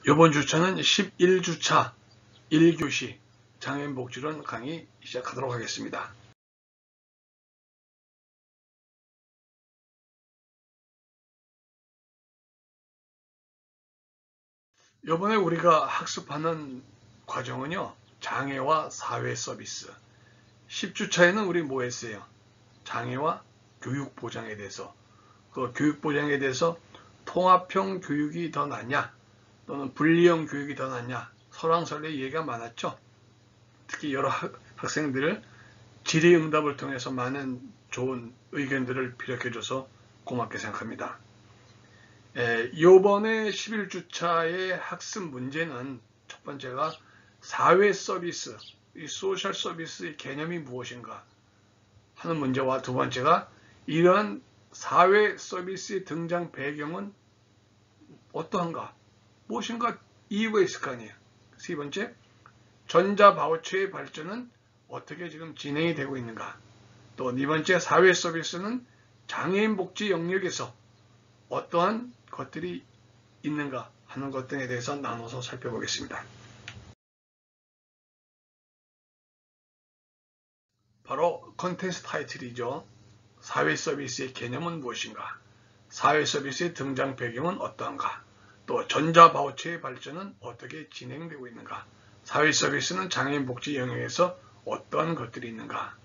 이번 주차는 11주차 1교시 장애인복지론 강의 시작하도록 하겠습니다. 이번에 우리가 학습하는 과정은요, 장애와 사회 서비스. 10주차에는 우리 뭐 했어요? 장애와 교육 보장에 대해서. 그 교육 보장에 대해서 통합형 교육이 더 낫냐, 또는 분리형 교육이 더 낫냐, 설왕설래 얘기가 많았죠. 특히 여러 학생들 질의응답을 통해서 많은 좋은 의견들을 비력해줘서 고맙게 생각합니다. 이번에 11주차의 학습 문제는 첫 번째가 사회 서비스, 이 소셜 서비스의 개념이 무엇인가 하는 문제와 두 번째가 이러한 사회 서비스의 등장 배경은 어떠한가, 무엇인가 이유가 있을 거 아니에요. 세 번째, 전자바우처의 발전은 어떻게 지금 진행이 되고 있는가. 또 네 번째, 사회 서비스는 장애인 복지 영역에서 어떠한 것들이 있는가 하는 것 등에 대해서 나눠서 살펴보겠습니다. 바로 컨텐츠 타이틀이죠. 사회 서비스의 개념은 무엇인가, 사회 서비스의 등장 배경은 어떠한가, 또 전자바우처의 발전은 어떻게 진행되고 있는가, 사회 서비스는 장애인 복지 영역에서 어떠한 것들이 있는가.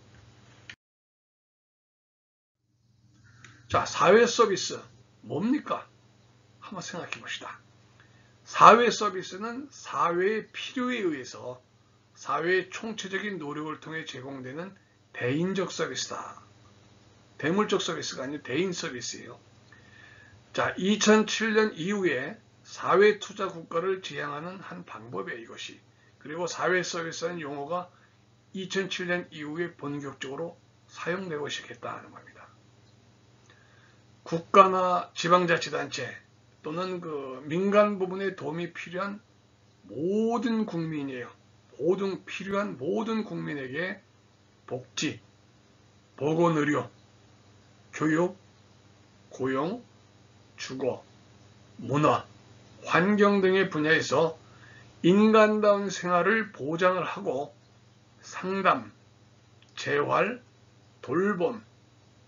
자, 사회 서비스 뭡니까? 한번 생각해 봅시다. 사회 서비스는 사회의 필요에 의해서 사회의 총체적인 노력을 통해 제공되는 대인적 서비스다. 대물적 서비스가 아니고 대인 서비스예요. 자, 2007년 이후에 사회 투자 국가를 지향하는 한 방법이에요, 이것이. 그리고 사회 서비스라는 용어가 2007년 이후에 본격적으로 사용되고 시작했다는 겁니다. 국가나 지방자치단체 또는 그 민간 부분에 도움이 필요한 모든 국민이에요. 필요한 모든 국민에게 복지, 보건의료, 교육, 고용, 주거, 문화, 환경 등의 분야에서 인간다운 생활을 보장을 하고 상담, 재활, 돌봄,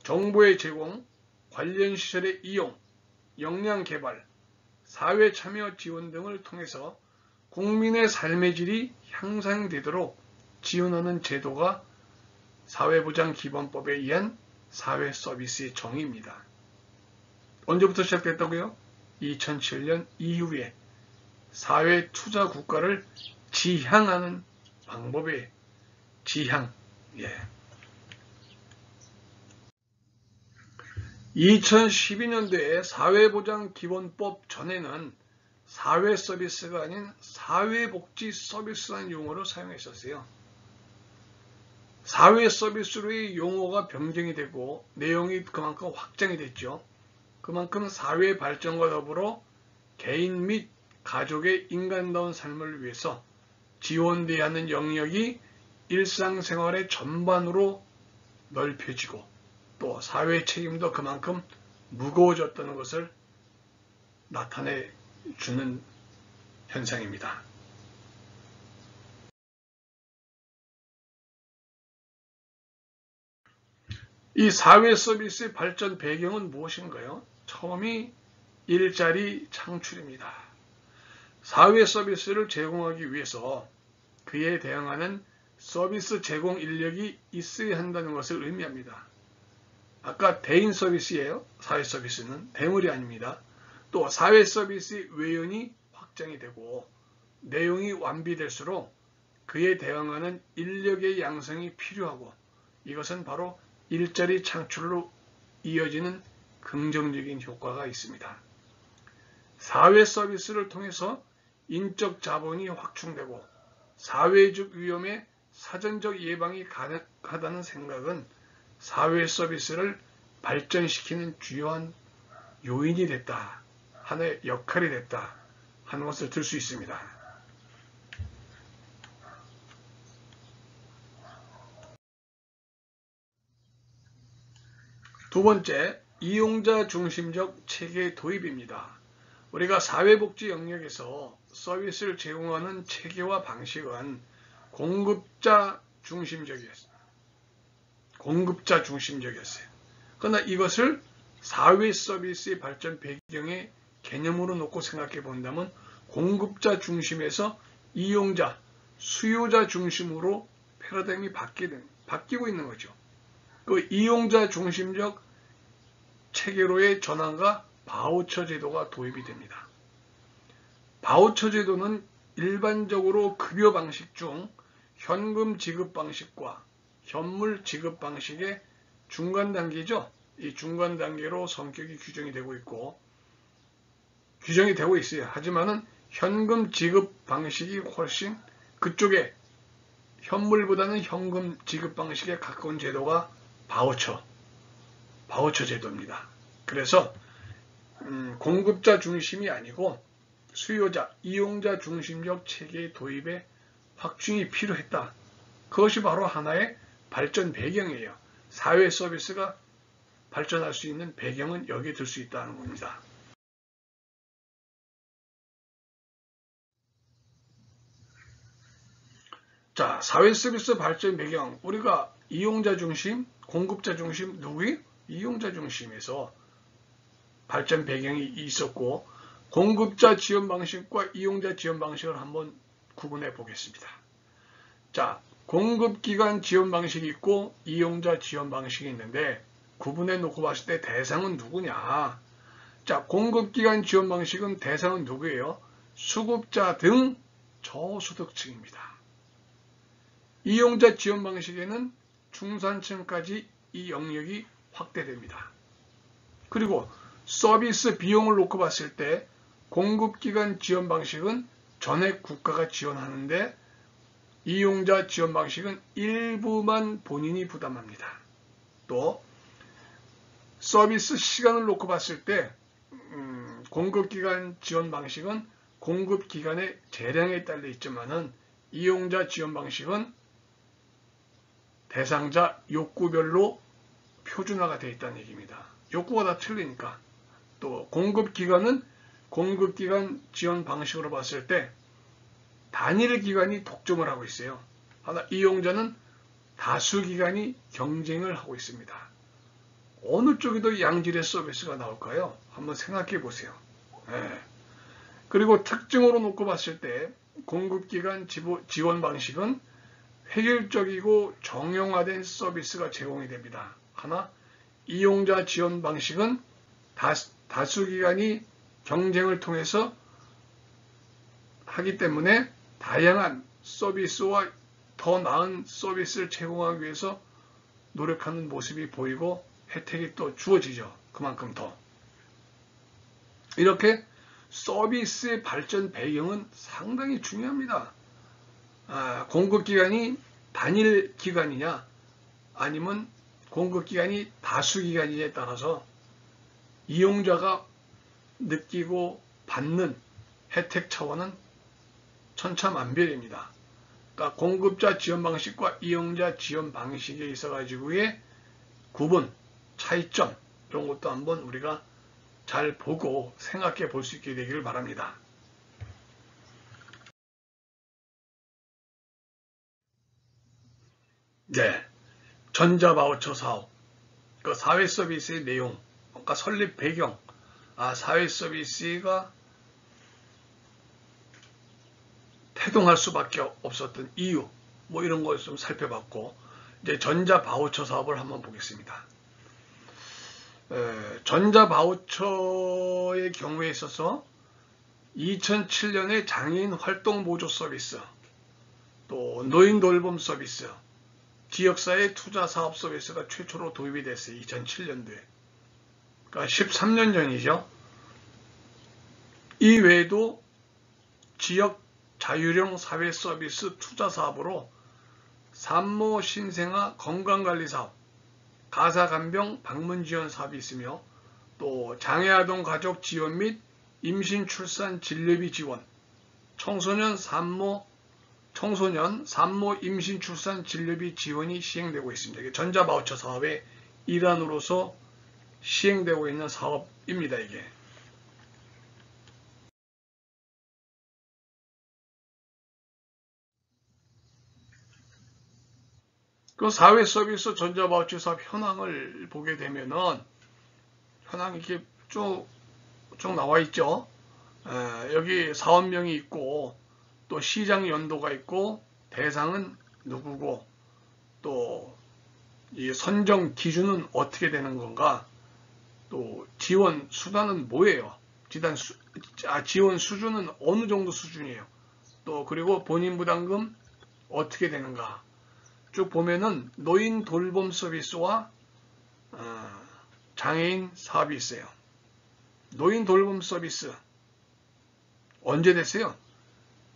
정보의 제공, 관련 시설의 이용, 역량 개발, 사회 참여 지원 등을 통해서 국민의 삶의 질이 향상되도록 지원하는 제도가 사회보장기본법에 의한 사회 서비스의 정의입니다. 언제부터 시작됐다고요? 2007년 이후에 사회 투자 국가를 지향하는 방법의 지향. 2012년도에 사회보장기본법 전에는 사회 서비스가 아닌 사회복지 서비스라는 용어를 사용했었어요. 사회 서비스로의 용어가 변경이 되고 내용이 그만큼 확장이 됐죠. 그만큼 사회 발전과 더불어 개인 및 가족의 인간다운 삶을 위해서 지원돼야 하는 영역이 일상생활의 전반으로 넓혀지고 또 사회 책임도 그만큼 무거워졌다는 것을 나타내 주는 현상입니다. 이 사회 서비스의 발전 배경은 무엇인가요? 처음이 일자리 창출입니다. 사회 서비스를 제공하기 위해서 그에 대응하는 서비스 제공 인력이 있어야 한다는 것을 의미합니다. 아까 대인 서비스예요. 사회 서비스는 대물이 아닙니다. 또 사회 서비스 외연이 확장이 되고 내용이 완비될수록 그에 대응하는 인력의 양성이 필요하고 이것은 바로 일자리 창출로 이어지는 긍정적인 효과가 있습니다. 사회 서비스를 통해서 인적 자본이 확충되고 사회적 위험의 사전적 예방이 가능하다는 생각은 사회 서비스를 발전시키는 주요한 요인이 됐다, 하나의 역할이 됐다 하는 것을 들 수 있습니다. 두 번째, 이용자 중심적 체계 도입입니다. 우리가 사회복지 영역에서 서비스를 제공하는 체계와 방식은 공급자 중심적이었어요. 공급자 중심적이었어요. 그러나 이것을 사회 서비스의 발전 배경의 개념으로 놓고 생각해 본다면 공급자 중심에서 수요자 중심으로 패러다임이 바뀌고 있는 거죠. 그 이용자 중심적 체계로의 전환과 바우처 제도가 도입이 됩니다. 바우처 제도는 일반적으로 급여 방식 중 현금 지급 방식과 현물 지급 방식의 중간 단계죠. 이 중간 단계로 성격이 규정이 되고 있어요. 하지만은 현금 지급 방식이 훨씬 그쪽에 현물보다는 현금 지급 방식에 가까운 제도가 바우처 제도입니다. 그래서 공급자 중심이 아니고 이용자 중심적 체계의 도입에 확충이 필요했다. 그것이 바로 하나의 발전 배경이에요. 사회 서비스가 발전할 수 있는 배경은 여기에 들 수 있다는 겁니다. 자, 사회 서비스 발전 배경. 우리가 이용자 중심, 공급자 중심, 이용자 중심에서 발전 배경이 있었고, 공급자 지원 방식과 이용자 지원 방식을 한번 구분해 보겠습니다. 자, 공급기관 지원 방식이 있고 이용자 지원 방식이 있는데 구분해 놓고 봤을 때 대상은 누구냐? 자, 공급기관 지원 방식은 대상은 누구예요? 수급자 등 저소득층입니다. 이용자 지원 방식에는 중산층까지 이 영역이 확대됩니다. 그리고 서비스 비용을 놓고 봤을 때 공급기관 지원 방식은 전액 국가가 지원하는데 이용자 지원 방식은 일부만 본인이 부담합니다. 또 서비스 시간을 놓고 봤을 때 공급기관 지원 방식은 공급기관의 재량에 딸려 있지만은 이용자 지원 방식은 대상자 욕구별로 표준화가 되어 있다는 얘기입니다. 욕구가 다 틀리니까. 또 공급기관은 공급기관 지원 방식으로 봤을 때 단일 기관이 독점을 하고 있어요. 하나 이용자는 다수 기관이 경쟁을 하고 있습니다. 어느 쪽이 더 양질의 서비스가 나올까요? 한번 생각해 보세요. 네. 그리고 특징으로 놓고 봤을 때 공급기관 지원 방식은 획일적이고 정형화된 서비스가 제공이 됩니다. 하나 이용자 지원 방식은 다수 기관이 경쟁을 통해서 하기 때문에 다양한 서비스와 더 나은 서비스를 제공하기 위해서 노력하는 모습이 보이고 혜택이 또 주어지죠. 그만큼 더. 이렇게 서비스의 발전 배경은 상당히 중요합니다. 공급기관이 단일 기관이냐 아니면 공급기관이 다수 기관이냐에 따라서 이용자가 느끼고 받는 혜택 차원은 천차만별입니다. 그러니까 공급자 지원 방식과 이용자 지원 방식에 있어가지고의 구분, 차이점 이런 것도 한번 우리가 잘 보고 생각해 볼 수 있게 되기를 바랍니다. 네, 전자바우처 사업, 그 사회 서비스의 내용, 그러니까 설립 배경, 사회 서비스가 태동할 수밖에 없었던 이유, 뭐 이런 걸 좀 살펴봤고, 이제 전자바우처 사업을 한번 보겠습니다. 전자바우처의 경우에 있어서 2007년에 장애인 활동 보조 서비스, 또 노인 돌봄 서비스, 지역사회 투자 사업 서비스가 최초로 도입이 됐어요. 2007년도에. 그러니까 13년 전이죠. 이 외에도 지역 자율형 사회 서비스 투자 사업으로 산모 신생아 건강관리 사업, 가사간병 방문 지원 사업이 있으며 또 장애아동 가족 지원 및 임신 출산 진료비 지원, 청소년 산모 임신 출산 진료비 지원이 시행되고 있습니다. 이게 전자바우처 사업의 일환으로서 시행되고 있는 사업입니다. 이게. 그 사회 서비스 전자바우처 사업 현황을 보게 되면은 현황이 이렇게 쭉 나와 있죠. 여기 사업명이 있고 또 시장 연도가 있고 대상은 누구고 또 이 선정 기준은 어떻게 되는 건가, 또 지원 수단은 뭐예요, 지원 수준은 어느 정도 수준이에요, 또 그리고 본인 부담금 어떻게 되는가 쭉 보면은 노인 돌봄 서비스와 장애인 사업이 있어요. 노인 돌봄 서비스 언제 됐어요?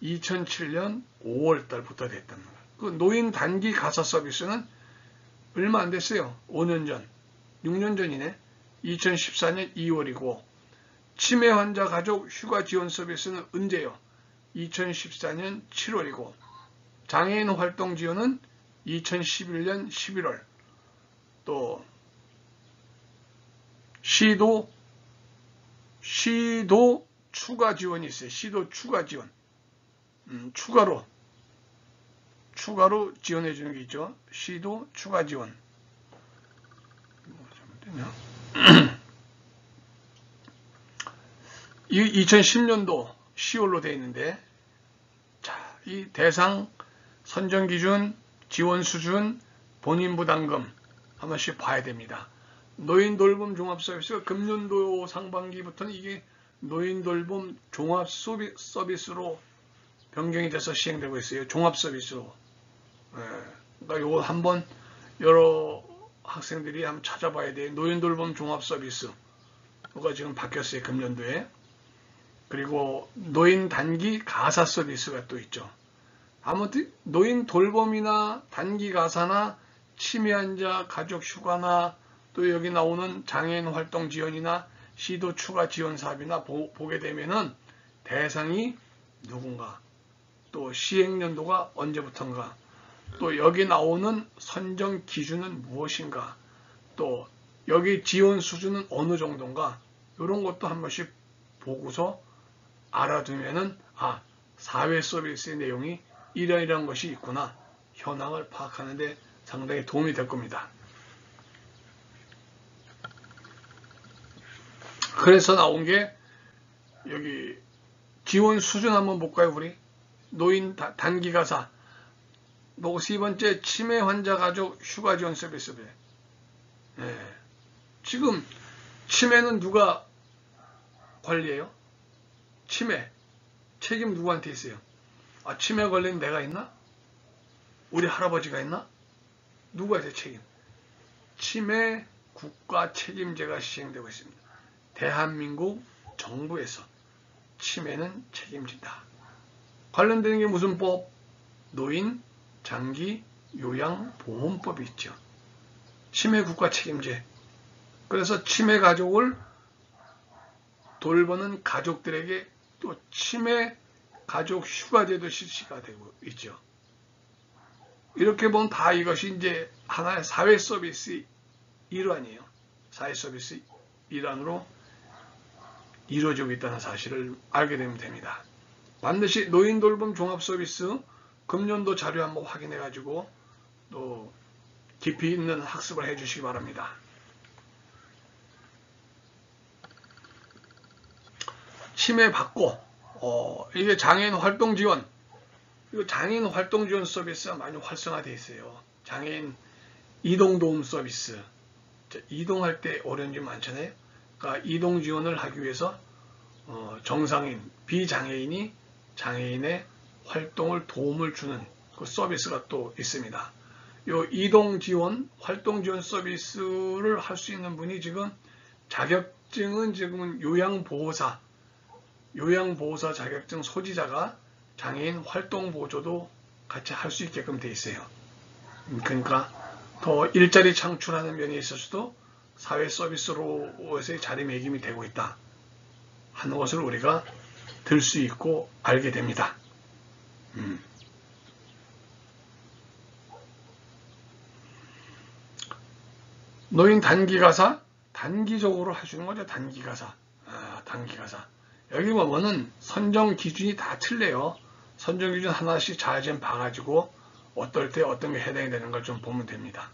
2007년 5월 달부터 됐단 말이에요. 그 노인 단기 가사 서비스는 얼마 안 됐어요. 5년 전, 6년 전이네. 2014년 2월이고 치매 환자 가족 휴가 지원 서비스는 언제요? 2014년 7월이고 장애인 활동 지원은 2011년 11월. 또 시도 추가 지원이 있어요. 시도 추가 지원. 추가로 지원해 주는 게 있죠. 시도 추가 지원. 2010년도 10월로 되어 있는데, 자, 이 대상, 선정 기준, 지원 수준, 본인 부담금 한 번씩 봐야 됩니다. 노인 돌봄 종합 서비스가 금년도 상반기부터는 이게 노인 돌봄 종합 서비스로 변경이 돼서 시행되고 있어요. 종합 서비스로. 그러니까 이거 한번 여러 학생들이 한번 찾아봐야 돼요. 노인 돌봄 종합 서비스. 이거 지금 바뀌었어요. 금년도에. 그리고 노인 단기 가사 서비스가 또 있죠. 아무튼 노인 돌봄이나 단기 가사나 치매 환자 가족 휴가나 또 여기 나오는 장애인 활동 지원이나 시도 추가 지원 사업이나 보게 되면은 대상이 누군가, 또 시행연도가 언제부터인가, 또 여기 나오는 선정 기준은 무엇인가, 또 여기 지원 수준은 어느 정도인가, 이런 것도 한 번씩 보고서 알아두면은 사회 서비스의 내용이 이러이러한 것이 있구나, 현황을 파악하는데 상당히 도움이 될 겁니다. 그래서 나온 게 여기 지원 수준 한번 볼까요? 우리 노인 단기 가사, 뭐 세 번째 치매 환자 가족 휴가 지원 서비스. 지금 치매는 누가 관리해요? 치매 책임 누구한테 있어요? 치매 걸린 내가 있나? 우리 할아버지가 있나? 누가 있어요? 책임. 치매 국가 책임제가 시행되고 있습니다. 대한민국 정부에서 치매는 책임진다. 관련되는 게 무슨 법? 노인 장기 요양보험법이 있죠. 치매 국가 책임제. 그래서 치매 가족을 돌보는 가족들에게 또 치매 가족 휴가제도 실시가 되고 있죠. 이렇게 보면 다 이것이 이제 하나의 사회 서비스 일환이에요. 사회 서비스 일환으로 이루어지고 있다는 사실을 알게 되면 됩니다. 반드시 노인 돌봄 종합 서비스 금년도 자료 한번 확인해 가지고 또 깊이 있는 학습을 해 주시기 바랍니다. 치매 받고 이게 장애인 활동 지원, 이거 장애인 활동 지원 서비스가 많이 활성화되어 있어요. 장애인 이동 도움 서비스, 이동할 때 어려운 점 많잖아요. 그러니까 이동 지원을 하기 위해서 정상인, 비장애인이 장애인의 활동을 도움을 주는 그 서비스가 또 있습니다. 이 이동 지원, 활동 지원 서비스를 할 수 있는 분이 지금 자격증은 지금은 요양보호사 자격증 소지자가 장애인 활동보조도 같이 할 수 있게끔 돼 있어요. 그러니까 더 일자리 창출하는 면에 있어서도 사회 서비스로서의 자리매김이 되고 있다 하는 것을 우리가 들 수 있고 알게 됩니다. 노인 단기가사, 단기적으로 하시는 거죠. 단기가사. 단기가사. 여기 보면은 선정 기준이 다 틀려요. 선정 기준 하나씩 잘 좀 봐가지고 어떨 때 어떤 게 해당이 되는 걸 좀 보면 됩니다.